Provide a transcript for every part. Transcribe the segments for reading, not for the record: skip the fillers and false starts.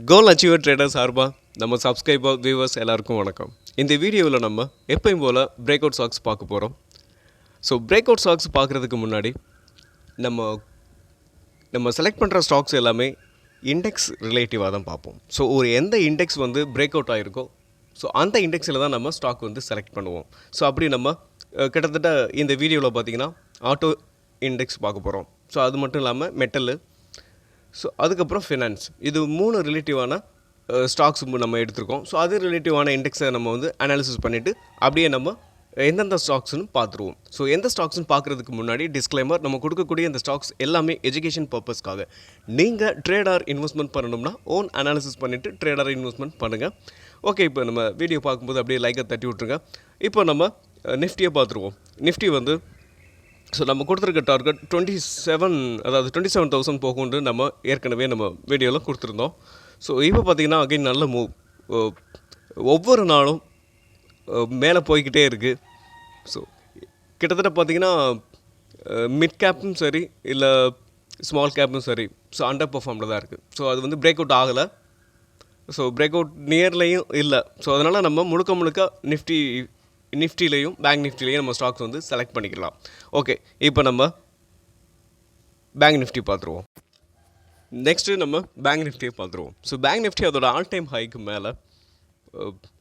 கோல் achiever traders சார்பாக நம்ம subscriber viewers எல்லாருக்கும் வணக்கம். இந்த வீடியோவில் நம்ம எப்பயும் போல் பிரேக் அவுட் ஸ்டாக்ஸ் பார்க்க போகிறோம். ஸோ பிரேக் அவுட் ஸ்டாக்ஸ் பார்க்குறதுக்கு முன்னாடி நம்ம செலக்ட் பண்ணுற ஸ்டாக்ஸ் எல்லாமே இண்டெக்ஸ் ரிலேட்டிவாக தான் பார்ப்போம். ஸோ எந்த இண்டெக்ஸ் வந்து பிரேக் அவுட் ஆகிருக்கோ ஸோ அந்த இண்டெக்ஸில் தான் நம்ம ஸ்டாக் வந்து செலக்ட் பண்ணுவோம். ஸோ அப்படி நம்ம கிட்டத்தட்ட இந்த வீடியோவில் பார்த்திங்கன்னா ஆட்டோ இண்டெக்ஸ் பார்க்க போகிறோம். ஸோ அது மட்டும் இல்லாமல் மெட்டலு, ஸோ அதுக்கப்புறம் ஃபினான்ஸ், இது 3 ரிலேட்டிவான ஸ்டாக்ஸ் நம்ம எடுத்திருக்கோம். ஸோ அது ரிலேட்டிவான இண்டெக்ஸை நம்ம வந்து அனாலிசிஸ் பண்ணிவிட்டு அப்படியே நம்ம எந்தெந்த ஸ்டாக்ஸ்னு பார்த்துருவோம். ஸோ எந்த ஸ்டாக்ஸ்னு பார்க்குறதுக்கு முன்னாடி டிஸ்க்ளைமர், நம்ம கொடுக்கக்கூடிய இந்த ஸ்டாக்ஸ் எல்லாமே எஜுகேஷன் பர்பஸ்க்காக. நீங்கள் ட்ரேடர் இன்வெஸ்ட்மெண்ட் பண்ணணும்னா ஓன் அனாலிசிஸ் பண்ணிவிட்டு ட்ரேடர் இன்வெஸ்ட்மெண்ட் பண்ணுங்கள். ஓகே, இப்போ நம்ம வீடியோ பார்க்கும்போது அப்படியே லைக்கை தட்டி விட்ருங்க. இப்போ நம்ம நிஃப்டியை பார்த்துருவோம். நிஃப்டி வந்து ஸோ நம்ம கொடுத்துருக்க டார்கெட் 27,000 போகும்னு நம்ம ஏற்கனவே நம்ம வீடியோவில் கொடுத்துருந்தோம். ஸோ இப்போ பார்த்திங்கன்னா அகைன் நல்ல மூவ், ஒவ்வொரு நாளும் மேலே போய்கிட்டே இருக்குது. ஸோ கிட்டத்தட்ட பார்த்திங்கன்னா மிட் கேப்பும் சரி இல்லை ஸ்மால் கேப்பும் சரி, ஸோ அண்டர் பர்ஃபார்மில் தான் இருக்குது. ஸோ அது வந்து பிரேக் அவுட் ஆகலை, ஸோ பிரேக் அவுட் நியர்லையும் இல்லை. ஸோ அதனால் நம்ம முழுக்க நிஃப்டிலையும் பேங்க் நிஃப்டிலையும் நம்ம ஸ்டாக்ஸ் வந்து செலக்ட் பண்ணிக்கலாம். ஓகே, இப்போ நம்ம பேங்க் நிஃப்டி பார்த்துருவோம். நெக்ஸ்ட்டு நம்ம பேங்க் நிஃப்டியை பார்த்துருவோம். ஸோ பேங்க் நிஃப்டி அதோட ஆல் டைம் ஹைக்கு மேலே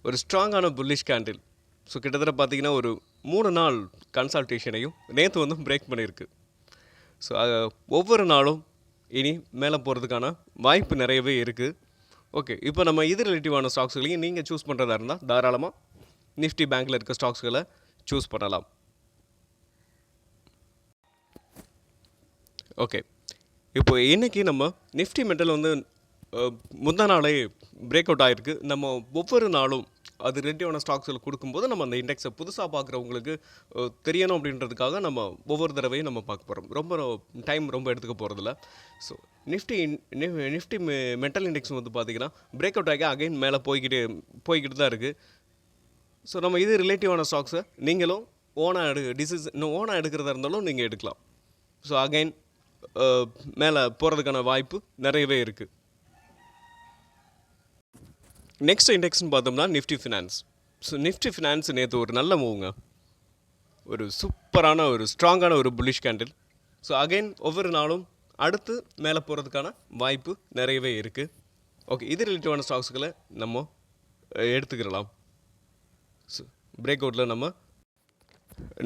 ஒரு ஸ்ட்ராங்கான புல்லிஷ் கேண்டில். ஸோ கிட்டத்தட்ட பார்த்திங்கன்னா ஒரு 3 நாள் கன்சல்டேஷனையும் நேற்று வந்து பிரேக் பண்ணியிருக்கு. ஸோ ஒவ்வொரு நாளும் இனி மேலே போகிறதுக்கான வாய்ப்பு நிறையவே இருக்குது. ஓகே, இப்போ நம்ம இது ரிலேட்டிவான ஸ்டாக்ஸ்களையும் நீங்கள் சூஸ் பண்ணுறதா இருந்தால் தாராளமாக நிஃப்டி பேங்க்கில் இருக்க ஸ்டாக்ஸ்களை சூஸ் பண்ணலாம். ஓகே, இப்போ இன்றைக்கி நம்ம நிஃப்டி மெட்டல் வந்து முந்தா நாளே பிரேக் அவுட் ஆகிருக்கு. நம்ம ஒவ்வொரு நாளும் அது ரிலேட்டிவான ஸ்டாக்ஸில் கொடுக்கும்போது நம்ம அந்த இண்டெக்ஸை புதுசாக பார்க்குறவங்களுக்கு தெரியணும் அப்படின்றதுக்காக நம்ம ஒவ்வொரு தடவையும் நம்ம பார்க்க போகிறோம். ரொம்ப எடுத்துக்க போகிறதில்ல. ஸோ நிஃப்டி மெட்டல் இண்டெக்ஸ் வந்து பார்த்திங்கன்னா பிரேக் அவுட் ஆகி அகைன் மேலே போய்கிட்டு தான் இருக்குது. ஸோ நம்ம இது ரிலேட்டிவான ஸ்டாக்ஸை நீங்களும் ஓனாக எடுக்கிறதா இருந்தாலும் நீங்கள் எடுக்கலாம். ஸோ அகைன் மேலே போகிறதுக்கான வாய்ப்பு நிறையவே இருக்குது. நெக்ஸ்ட் இண்டெக்ஸ்னு பார்த்தோம்னா Nifty finance. So Nifty finance நேற்று ஒரு நல்ல மூவுங்க, ஒரு சூப்பரான ஒரு ஸ்ட்ராங்கான ஒரு புல்லிஷ் கேண்டில். ஸோ அகைன் ஒவ்வொரு நாளும் அடுத்து மேலே போகிறதுக்கான வாய்ப்பு நிறையவே இருக்குது. ஓகே, இது ரிலேட்டிவான ஸ்டாக்ஸுகளை நம்ம எடுத்துக்கிடலாம். ஸோ பிரேக் அவுட்டில் நம்ம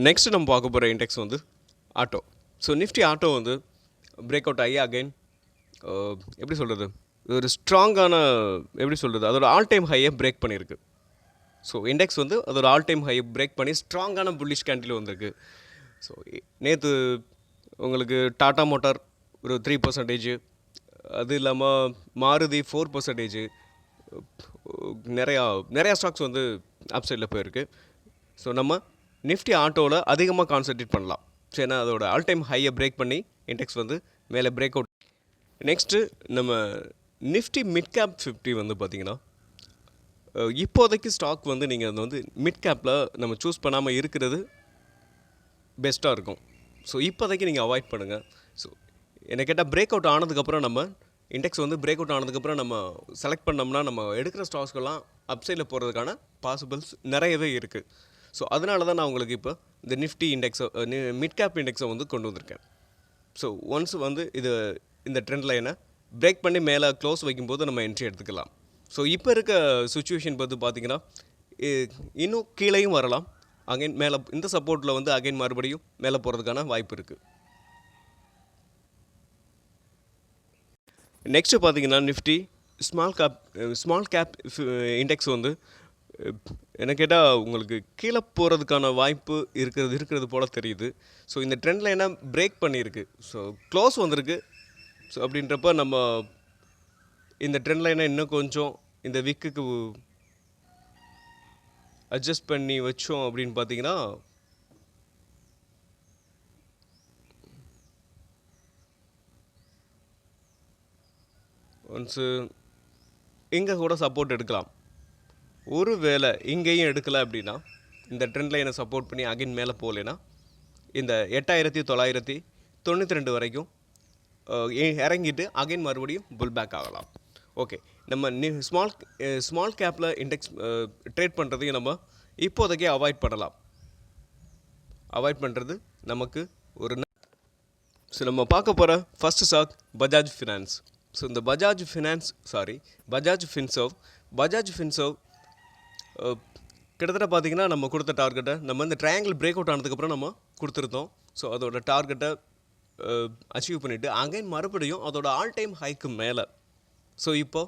நெக்ஸ்ட்டு நம்ம பார்க்க போகிற இண்டெக்ஸ் வந்து ஆட்டோ. ஸோ நிஃப்டி ஆட்டோ வந்து பிரேக் அவுட் ஆகி அகைன் எப்படி சொல்கிறது, ஒரு ஸ்ட்ராங்கான அதோட ஆல் டைம் ஹையை பிரேக் பண்ணியிருக்கு. ஸோ இண்டெக்ஸ் வந்து அதோட ஆல் டைம் ஹையை பிரேக் பண்ணி ஸ்ட்ராங்கான புல்லிஷ் கேண்டில் வந்திருக்கு. ஸோ நேற்று உங்களுக்கு டாடா மோட்டார் ஒரு 3%, அது இல்லாமல் மாருதி 4%, நிறையா ஸ்டாக்ஸ் வந்து அப் சைடில் போயிருக்கு. ஸோ நம்ம நிஃப்டி ஆட்டோவில் அதிகமாக கான்சன்ட்ரேட் பண்ணலாம். ஸோ ஏன்னா அதோட ஆல் டைம் ஹையை பிரேக் பண்ணி இண்டெக்ஸ் வந்து மேலே பிரேக் அவுட். நெக்ஸ்ட்டு நம்ம நிஃப்டி மிட் கேப் 50 வந்து பார்த்திங்கன்னா இப்போதைக்கு ஸ்டாக் வந்து நீங்கள் அது வந்து மிட் கேப்பில் நம்ம சூஸ் பண்ணாமல் இருக்கிறது பெஸ்ட்டாக இருக்கும். ஸோ இப்போதைக்கு நீங்கள் அவாய்ட் பண்ணுங்கள். ஸோ என்ன கேட்டால் பிரேக் அவுட் ஆனதுக்கப்புறம் நம்ம இண்டெக்ஸ் வந்து பிரேக் அவுட் ஆனதுக்கப்புறம் நம்ம செலக்ட் பண்ணோம்னா நம்ம எடுக்கிற ஸ்டாக்ஸ்கெல்லாம் அப்சைடில் போகிறதுக்கான பாசிபிள்ஸ் நிறையவே இருக்குது. ஸோ அதனால தான் நான் உங்களுக்கு இப்போ இந்த நிஃப்டி இண்டெக்ஸை மிட் கேப் இண்டெக்ஸை வந்து கொண்டு வந்திருக்கேன். ஸோ ஒன்ஸ் வந்து இந்த ட்ரெண்ட் லைனை பிரேக் பண்ணி மேலே க்ளோஸ் வைக்கும்போது நம்ம என்ட்ரி எடுத்துக்கலாம். ஸோ இப்போ இருக்க சுச்சுவேஷன் பார்த்திங்கன்னா இன்னும் கீழேயும் வரலாம், அகைன் மேலே இந்த சப்போர்ட்டில் வந்து அகைன் மறுபடியும் மேலே போகிறதுக்கான வாய்ப்பு இருக்குது. நெக்ஸ்ட்டு பார்த்திங்கன்னா நிஃப்டி ஸ்மால் கேப் இண்டெக்ஸ் வந்து என்ன கேட்டால் உங்களுக்கு கீழே போகிறதுக்கான வாய்ப்பு இருக்கிறது போல் தெரியுது. ஸோ இந்த ட்ரெண்ட் லைனை பிரேக் பண்ணியிருக்கு, ஸோ க்ளோஸ் வந்திருக்கு. ஸோ அப்படின்றப்ப நம்ம இந்த ட்ரெண்ட் லைனை இன்னும் கொஞ்சம் இந்த வீக்குக்கு அட்ஜஸ்ட் பண்ணி வச்சோம் அப்படின்னு பார்த்தீங்கன்னா ஒன்ஸு இங்கே கூட சப்போர்ட் எடுக்கலாம். ஒரு வேளை இங்கேயும் எடுக்கலை அப்படின்னா இந்த ட்ரெண்ட் லைனை சப்போர்ட் பண்ணி அகைன் மேலே போகலைன்னா இந்த 8,992 வரைக்கும் இறங்கிட்டு அகைன் மறுபடியும் புல் பேக் ஆகலாம். ஓகே, நம்ம ஸ்மால் கேப்பில் இண்டெக்ஸ் ட்ரேட் பண்ணுறதையும் நம்ம இப்போதைக்கே அவாய்ட் பண்ணலாம். அவாய்ட் பண்ணுறது நமக்கு ஒரு ஸோ நம்ம பார்க்க போகிற first stock Bajaj Finance. So இந்த பஜாஜ் ஃபின்சர்வ் கிட்டத்தட்ட பார்த்திங்கன்னா நம்ம கொடுத்த டார்கெட்டை நம்ம இந்த ட்ரையாங்கிள் பிரேக் அவுட் ஆனதுக்கப்புறம் நம்ம கொடுத்துருந்தோம். ஸோ அதோட டார்கெட்டை அச்சீவ் பண்ணிவிட்டு அகைன் மறுபடியும் அதோட ஆல் டைம் ஹைக்கு மேலே. ஸோ இப்போது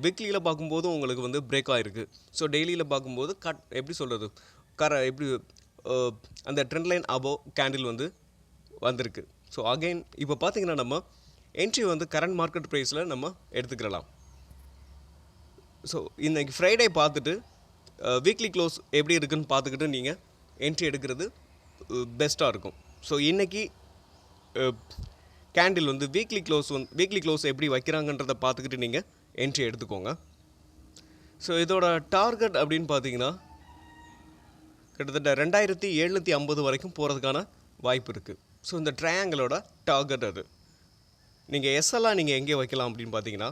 வீக்லியில் பார்க்கும்போது உங்களுக்கு வந்து பிரேக் ஆகிருக்கு. ஸோ டெய்லியில் பார்க்கும்போது எப்படி சொல்கிறது அந்த ட்ரெண்ட் லைன் அபோவ் கேண்டில் வந்து வந்திருக்கு. ஸோ அகைன் இப்போ பார்த்திங்கன்னா நம்ம என்ட்ரி வந்து கரண்ட் மார்க்கெட் ப்ரைஸில் நம்ம எடுத்துக்கலாம். ஸோ இன்றைக்கி ஃப்ரைடே பார்த்துட்டு வீக்லி க்ளோஸ் எப்படி இருக்குதுன்னு பார்த்துக்கிட்டு நீங்கள் என்ட்ரி எடுக்கிறது பெஸ்ட்டாக இருக்கும். ஸோ இன்றைக்கி கேண்டில் வந்து வீக்லி க்ளோஸ் எப்படி வைக்கிறாங்கன்றதை பார்த்துக்கிட்டு நீங்கள் என்ட்ரி எடுத்துக்கோங்க. ஸோ இதோட டார்கெட் அப்படின்னு பார்த்தீங்கன்னா கிட்டத்தட்ட 2750 வரைக்கும் போகிறதுக்கான வாய்ப்பு இருக்குது. ஸோ இந்த ட்ரையாங்கிளோட டார்கெட் அது. நீங்கள் எஸ்எல்லாம் நீங்கள் எங்கே வைக்கலாம் அப்படின்னு பார்த்தீங்கன்னா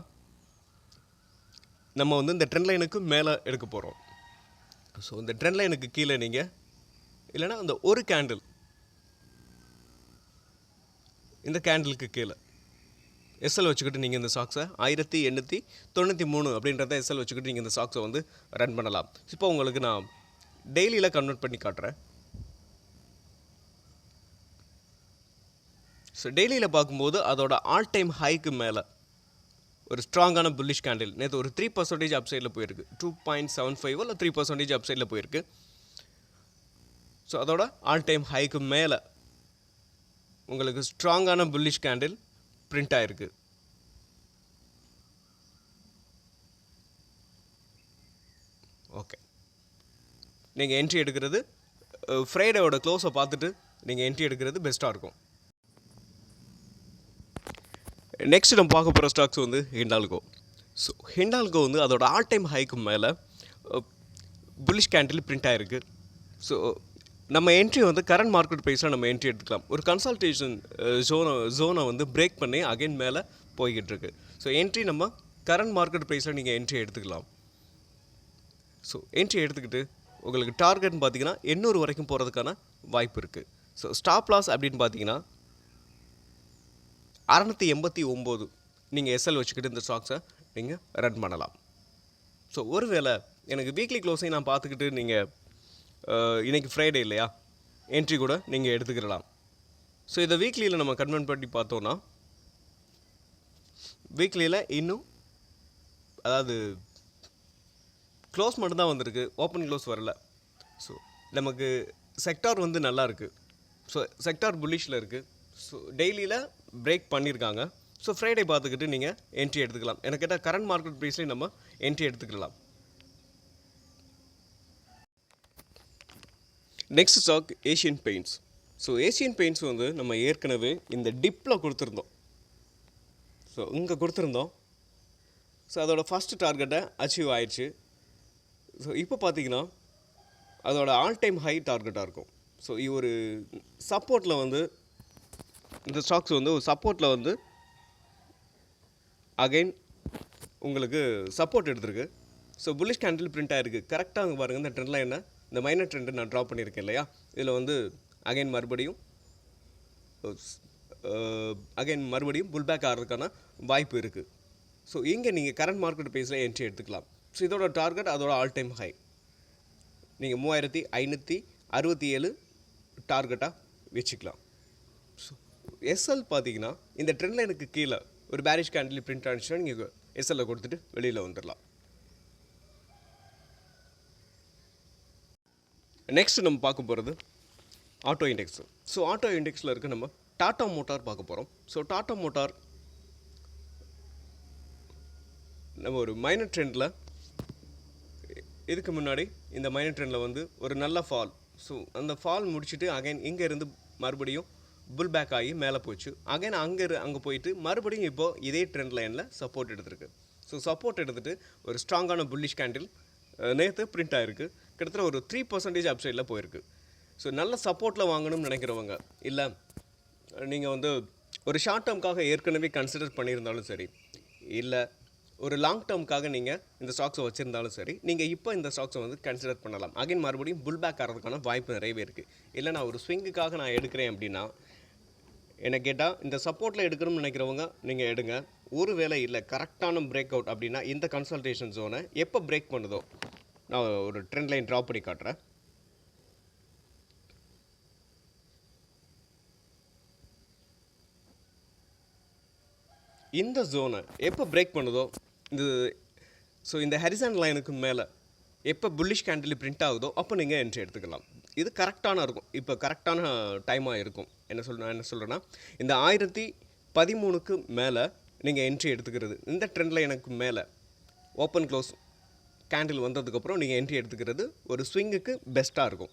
நம்ம வந்து இந்த ட்ரெண்ட் லைனுக்கு மேலே எடுக்க போகிறோம். ஸோ இந்த ட்ரெண்ட் லைனுக்கு கீழே நீங்கள் இல்லைனா அந்த ஒரு கேண்டில் இந்த கேண்டிலுக்கு கீழே எஸ்எல் வச்சுக்கிட்டு நீங்கள் இந்த ஸ்டாக்ஸை 1893 அப்படின்றத எஸ்எல் வச்சுக்கிட்டு நீங்கள் இந்த ஸ்டாக்ஸை வந்து ரன் பண்ணலாம். இப்போ உங்களுக்கு நான் டெய்லியில் கன்வெர்ட் பண்ணி காட்டுறேன். ஸோ டெய்லியில் பார்க்கும்போது அதோட ஆல் டைம் ஹைக்கு மேலே ஒரு ஸ்ட்ராங்கான புல்லிஷ் கேண்டில் நேற்று ஒரு 3% அப்சைடில் போயிருக்கு. 2.75 இல்லை 3% அப்சைடில் போயிருக்கு. ஸோ அதோட ஆல் டைம் ஹைக்கு மேலே உங்களுக்கு ஸ்ட்ராங்கான புல்லிஷ் கேண்டில் பிரிண்ட் ஆகிருக்கு. ஓகே, நீங்கள் என்ட்ரி எடுக்கிறது ஃப்ரைடேவோட க்ளோஸை பார்த்துட்டு நீங்கள் என்ட்ரி எடுக்கிறது பெஸ்ட்டாக இருக்கும். நெக்ஸ்ட் நம்ம பார்க்க போகிற ஸ்டாக்ஸ் வந்து ஹிண்டால்கோ. ஸோ ஹிண்டால்கோ வந்து அதோட ஆல் டைம் ஹைக்கு மேலே புல்லிஷ் கேண்டில் பிரிண்ட் ஆகிருக்கு. ஸோ நம்ம என்ட்ரி வந்து கரண்ட் மார்க்கெட் ப்ரைஸில் நம்ம என்ட்ரி எடுத்துக்கலாம். ஒரு கன்சல்டேஷன் ஜோனை வந்து பிரேக் பண்ணி அகைன் மேலே போய்கிட்டு இருக்கு. ஸோ என்ட்ரி நம்ம கரண்ட் மார்க்கெட் ப்ரைஸில் நீங்கள் என்ட்ரி எடுத்துக்கலாம். ஸோ என்ட்ரி எடுத்துக்கிட்டு உங்களுக்கு டார்கெட்னு பார்த்தீங்கன்னா 800 வரைக்கும் போகிறதுக்கான வாய்ப்பு இருக்குது. ஸோ ஸ்டாப் லாஸ் அப்படின்னு பார்த்தீங்கன்னா 689 நீங்கள் எஸ்எல் வச்சுக்கிட்டு இந்த ஸ்டாக்ஸை நீங்கள் ரன் பண்ணலாம். ஸோ ஒருவேளை எனக்கு வீக்லி க்ளோஸையும் நான் பார்த்துக்கிட்டு நீங்கள் இன்றைக்கி ஃப்ரைடே இல்லையா, என்ட்ரி கூட நீங்கள் எடுத்துக்கிடலாம். ஸோ இதை வீக்லியில் நம்ம கன்வெர்ட் பண்ணி பார்த்தோன்னா வீக்லியில் இன்னும் அதாவது க்ளோஸ் மட்டும்தான் வந்திருக்கு, ஓப்பன் க்ளோஸ் வரல. ஸோ நமக்கு செக்டார் வந்து நல்லா இருக்குது. ஸோ செக்டார் புல்லிஷில் இருக்குது. ஸோ டெய்லியில் பிரேக் பண்ணியிருக்காங்க. ஸோ ஃப்ரைடே பார்த்துக்கிட்டு நீங்கள் என்ட்ரி எடுத்துக்கலாம். எனக்கு கேட்டால் கரண்ட் மார்க்கெட் ப்ரைஸ்லேயும் நம்ம என்ட்ரி எடுத்துக்கலாம். Next stock Asian Paints. So Asian Paints வந்து நம்ம ஏற்கனவே இந்த டிப்பில் கொடுத்துருந்தோம். ஸோ இங்கே கொடுத்துருந்தோம். ஸோ அதோட ஃபஸ்ட்டு டார்கெட்டை அச்சீவ் ஆயிடுச்சு. ஸோ இப்போ பார்த்தீங்கன்னா அதோட ஆல் டைம் ஹை டார்கெட்டாக இருக்கும். ஸோ ஒரு சப்போர்ட்டில் வந்து இந்த ஸ்டாக்ஸ் வந்து ஒரு சப்போர்ட்டில் வந்து அகைன் உங்களுக்கு சப்போர்ட் எடுத்திருக்கு. ஸோ புல்லிஷ் கேண்டில் பிரிண்ட் ஆகிருக்கு. கரெக்டாக அங்கே பாருங்கள், இந்த ட்ரெண்டில் என்ன இந்த மைனர் ட்ரெண்டு நான் ட்ரா பண்ணியிருக்கேன் இல்லையா, இதில் வந்து அகைன் மறுபடியும் புல் பேக் ஆகிறதுக்கான வாய்ப்பு இருக்குது. ஸோ இங்கே நீங்கள் கரண்ட் மார்க்கெட் ப்ரைஸில் என்ட்ரி எடுத்துக்கலாம். ஸோ இதோட டார்கெட் அதோட ஆல் டைம் ஹை நீங்கள் 3567 டார்கெட்டாக வச்சுக்கலாம். ஸோ எஸ்எல் பார்த்தீங்கன்னா இந்த ட்ரெண்ட் லைனுக்கு கீழே ஒரு பேரிஷ் கேண்டில் பிரிண்ட் ஆனிச்சுன்னா நீங்கள் எஸ்எல்ல கொடுத்துட்டு வெளியில் வந்துடலாம். நெக்ஸ்ட் நம்ம பார்க்க போகிறது ஆட்டோ இண்டெக்ஸ். ஸோ ஆட்டோ இண்டெக்ஸில் இருக்க நம்ம டாட்டா மோட்டார் பார்க்க போகிறோம். ஸோ டாட்டா மோட்டார் நம்ம ஒரு மைனர் ட்ரெண்டில் இதுக்கு முன்னாடி இந்த மைனர் ட்ரெண்டில் வந்து ஒரு நல்ல ஃபால். ஸோ அந்த ஃபால் முடிச்சுட்டு அகைன் இங்கே இருந்து மறுபடியும் புல் பேக் ஆகி மேலே போச்சு. அகைன் அங்கே போயிட்டு மறுபடியும் இப்போது இதே ட்ரெண்ட் லைனில் சப்போர்ட் எடுத்துருக்கு. ஸோ சப்போர்ட் எடுத்துகிட்டு ஒரு ஸ்ட்ராங்கான புல்லிஷ் கேண்டில் நேற்று பிரிண்ட் ஆகிருக்கு. கிட்டத்தட்ட ஒரு 3% அப்சைடில் போயிருக்கு. ஸோ நல்ல சப்போர்ட்டில் வாங்கணும்னு நினைக்கிறவங்க, இல்லை நீங்கள் வந்து ஒரு ஷார்ட் டேர்முக்காக ஏற்கனவே கன்சிடர் பண்ணியிருந்தாலும் சரி, இல்லை ஒரு லாங் டேர்முக்காக நீங்கள் இந்த ஸ்டாக்ஸை வச்சுருந்தாலும் சரி, நீங்கள் இப்போ இந்த ஸ்டாக்ஸை வந்து கன்சிடர் பண்ணலாம். அகைன் மறுபடியும் புல் பேக் ஆகிறதுக்கான வாய்ப்பு நிறையவே இருக்குது. இல்லை நான் ஒரு ஸ்விங்குக்காக நான் எடுக்கிறேன் அப்படின்னா, என்ன கேட்டால் இந்த சப்போர்ட்டில் எடுக்கணும்னு நினைக்கிறவங்க நீங்கள் எடுங்க. ஒரு வேளை இல்லை கரெக்டான பிரேக் அவுட் அப்படின்னா இந்த கன்சல்டேஷன் ஜோனை எப்போ பிரேக் பண்ணுதோ, நான் ஒரு ட்ரெண்ட் லைன் ட்ரா பண்ணி காட்டுறேன். இந்த ஜோனை எப்போ பிரேக் பண்ணுதோ, இந்த ஹரிசான் லைனுக்கு மேலே எப்போ புல்லிஷ் கேண்டில் பிரிண்ட் ஆகுதோ அப்போ நீங்கள் என்ட்ரி எடுத்துக்கலாம். இது கரெக்டான இருக்கும், இப்போ கரெக்டான டைமாக இருக்கும். நான் என்ன சொல்கிறேன்னா, இந்த 1013க்கு மேலே நீங்கள் என்ட்ரி எடுத்துக்கிறது, இந்த ட்ரெண்ட் லைனுக்கு மேலே ஓப்பன் க்ளோஸ் கேண்டில் வந்ததுக்கப்புறம் நீங்கள் என்ட்ரி எடுத்துக்கிறது ஒரு ஸ்விங்குக்கு பெஸ்ட்டாக இருக்கும்.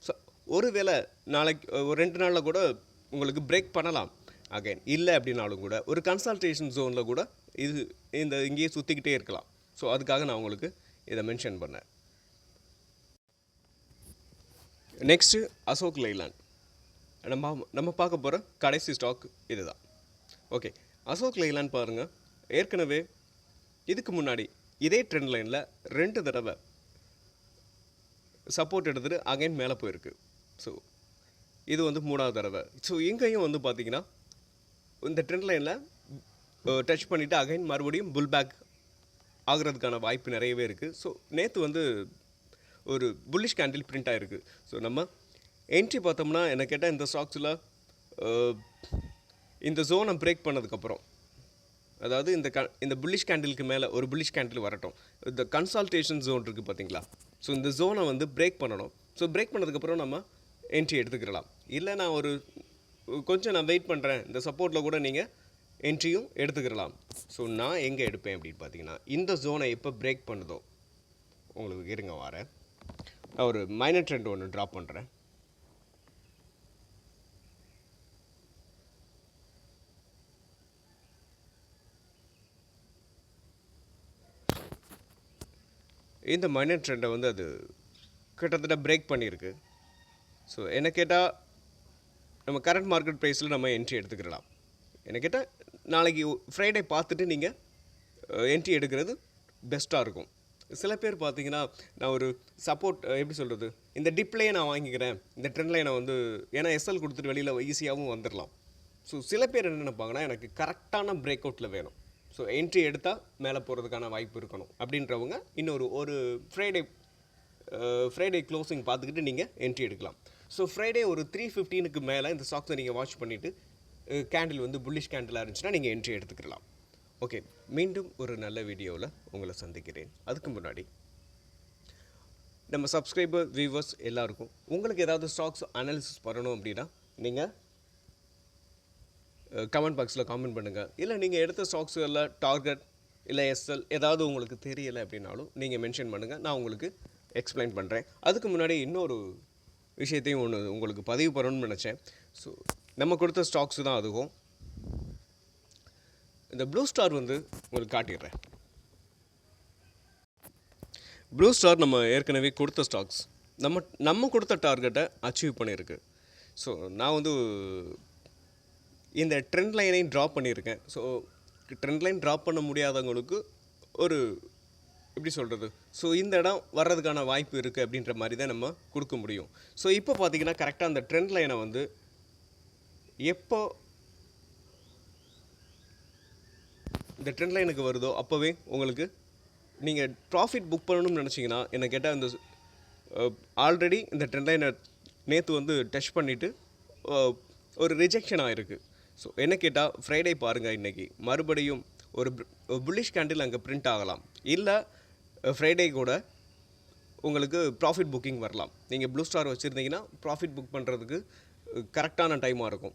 ஸோ ஒரு வேளை நாளைக்கு ஒரு 2 நாளில் கூட உங்களுக்கு பிரேக் பண்ணலாம். அகைன் இல்லை அப்படின்னாலும் கூட ஒரு கன்சல்டேஷன் ஜோனில் கூட இங்கேயே சுற்றிக்கிட்டே இருக்கலாம். ஸோ அதுக்காக நான் உங்களுக்கு இதை மென்ஷன் பண்ணேன். நெக்ஸ்ட்டு அசோக் லைலாண்ட் நம்ம பார்க்க போகிற கடைசி ஸ்டாக் இதுதான். ஓகே, அசோக் லைலாண்ட் பாருங்கள், ஏற்கனவே இதுக்கு முன்னாடி இதே ட்ரெண்ட் லைனில் 2 தடவை சப்போர்ட் எடுத்துகிட்டு அகைன் மேலே போயிருக்கு. ஸோ இது வந்து 3வது தடவை. ஸோ இங்கேயும் வந்து பார்த்திங்கன்னா இந்த ட்ரெண்ட் லைனில் டச் பண்ணிவிட்டு அகைன் மறுபடியும் புல் பேக் ஆகிறதுக்கான வாய்ப்பு நிறையவே இருக்குது. ஸோ நேற்று வந்து ஒரு புல்லிஷ் கேண்டில் பிரிண்ட் ஆகிருக்கு. ஸோ நம்ம என்ட்ரி பார்த்தோம்னா என்ன கேட்டால் இந்த ஸ்டாக்ஸில் இந்த ஜோனை பிரேக் பண்ணதுக்கப்புறம், அதாவது இந்த புல்லிஷ் கேண்டிலுக்கு மேலே ஒரு புல்லிஷ் கேண்டில் வரட்டும், இந்த கன்சல்டேஷன் ஜோன் இருக்குது பார்த்தீங்களா. ஸோ இந்த ஜோனை வந்து பிரேக் பண்ணணும். ஸோ பிரேக் பண்ணதுக்கப்புறம் நம்ம என்ட்ரி எடுத்துக்கிடலாம். இல்லை நான் கொஞ்சம் வெயிட் பண்ணுறேன், இந்த சப்போர்ட்டில் கூட நீங்கள் என்ட்ரியும் எடுத்துக்கிடலாம். ஸோ நான் எங்கே எடுப்பேன் அப்படின்னு பார்த்தீங்கன்னா, இந்த ஜோனை எப்போ பிரேக் பண்ணுதோ, உங்களுக்கு இருங்க வரேன், நான் ஒரு மைனர் ட்ரெண்ட் ஒன்று ட்ராப் பண்ணுறேன். இந்த மைனர் ட்ரெண்டை வந்து அது கிட்டத்தட்ட பிரேக் பண்ணியிருக்கு. ஸோ என்ன கேட்டால் நம்ம கரண்ட் மார்க்கெட் ப்ரைஸில் நம்ம என்ட்ரி எடுத்துக்கிடலாம். என்ன கேட்டால் நாளைக்கு ஃப்ரைடே பார்த்துட்டு நீங்கள் என்ட்ரி எடுக்கிறது பெஸ்ட்டாக இருக்கும். சில பேர் பார்த்தீங்கன்னா, நான் ஒரு சப்போர்ட் எப்படி சொல்கிறது, இந்த டிப்லேயே நான் வாங்கிக்கிறேன், இந்த ட்ரெண்ட்லேயே நான் வந்து ஏன்னா எஸ்எல் கொடுத்துட்டு வெளியில் ஈஸியாகவும் வந்துடலாம். ஸோ சில பேர் என்ன நினைப்பாங்கன்னா, எனக்கு கரெக்டான பிரேக் அவுட்டில் வேணும், ஸோ என்ட்ரி எடுத்தால் மேலே போகிறதுக்கான வாய்ப்பு இருக்கணும் அப்படின்றவங்க ஒரு ஃப்ரைடே க்ளோசிங் பார்த்துக்கிட்டு நீங்கள் என்ட்ரி எடுக்கலாம். ஸோ ஃப்ரைடே ஒரு 3:15க்கு மேலே இந்த ஸ்டாக்ஸை நீங்கள் வாட்ச் பண்ணிவிட்டு கேண்டில் வந்து புல்லிஷ் கேண்டிலாக இருந்துச்சுன்னா நீங்கள் என்ட்ரி எடுத்துக்கலாம். ஓகே, மீண்டும் ஒரு நல்ல வீடியோவில் உங்களை சந்திக்கிறேன். அதுக்கு முன்னாடி நம்ம சப்ஸ்கிரைபர் வியூவர்ஸ் எல்லாருக்கும் உங்களுக்கு ஏதாவது ஸ்டாக்ஸ் அனாலிசிஸ் பண்ணணும் அப்படின்னா நீங்கள் கமெண்ட் பாக்ஸில் காமெண்ட் பண்ணுங்கள். இல்லை நீங்கள் எடுத்த ஸ்டாக்ஸுகளில் டார்கெட் இல்லை எஸ்எல் ஏதாவது உங்களுக்கு தெரியலை அப்படின்னாலும் நீங்கள் மென்ஷன் பண்ணுங்கள், நான் உங்களுக்கு எக்ஸ்பிளைன் பண்ணுறேன். அதுக்கு முன்னாடி இன்னொரு விஷயத்தையும் உங்களுக்கு பதிவு பண்ணணும்னு நினச்சேன். ஸோ நம்ம கொடுத்த ஸ்டாக்ஸு தான் அதுவும். இந்த ப்ளூ ஸ்டார் வந்து உங்களுக்கு காட்டிடுறேன். ப்ளூ ஸ்டார் நம்ம ஏற்கனவே கொடுத்த ஸ்டாக்ஸ் நம்ம கொடுத்த டார்கெட்டை அச்சீவ் பண்ணியிருக்கு. ஸோ நான் வந்து இந்த ட்ரெண்ட் லைனையும் ட்ராப் பண்ணியிருக்கேன். ஸோ ட்ரெண்ட் லைன் ட்ராப் பண்ண முடியாதவங்களுக்கு ஒரு எப்படி சொல்கிறது, ஸோ இந்த இடம் வர்றதுக்கான வாய்ப்பு இருக்குது அப்படின்ற மாதிரி தான் நம்ம கொடுக்க முடியும். ஸோ இப்போ பார்த்தீங்கன்னா கரெக்டாக அந்த ட்ரெண்ட் லைனை வந்து எப்போ இந்த ட்ரெண்ட் லைனுக்கு வருதோ அப்போவே உங்களுக்கு நீங்கள் ப்ராஃபிட் புக் பண்ணணும்னு நினச்சிங்கன்னா, என்ன கேட்டால் இந்த ஆல்ரெடி இந்த ட்ரெண்ட் லைனை நேற்று வந்து டச் பண்ணிவிட்டு ஒரு ரிஜெக்ஷன் ஆகிருக்கு. ஸோ என்ன கேட்டால் ஃப்ரைடே பாருங்கள், இன்றைக்கி மறுபடியும் ஒரு புல்லிஷ் கேண்டில் அங்கே பிரிண்ட் ஆகலாம். இல்லை ஃப்ரைடே கூட உங்களுக்கு ப்ராஃபிட் புக்கிங் வரலாம். நீங்கள் ப்ளூ ஸ்டார் வச்சுருந்தீங்கன்னா ப்ராஃபிட் புக் பண்ணுறதுக்கு கரெக்டான டைமாக இருக்கும்.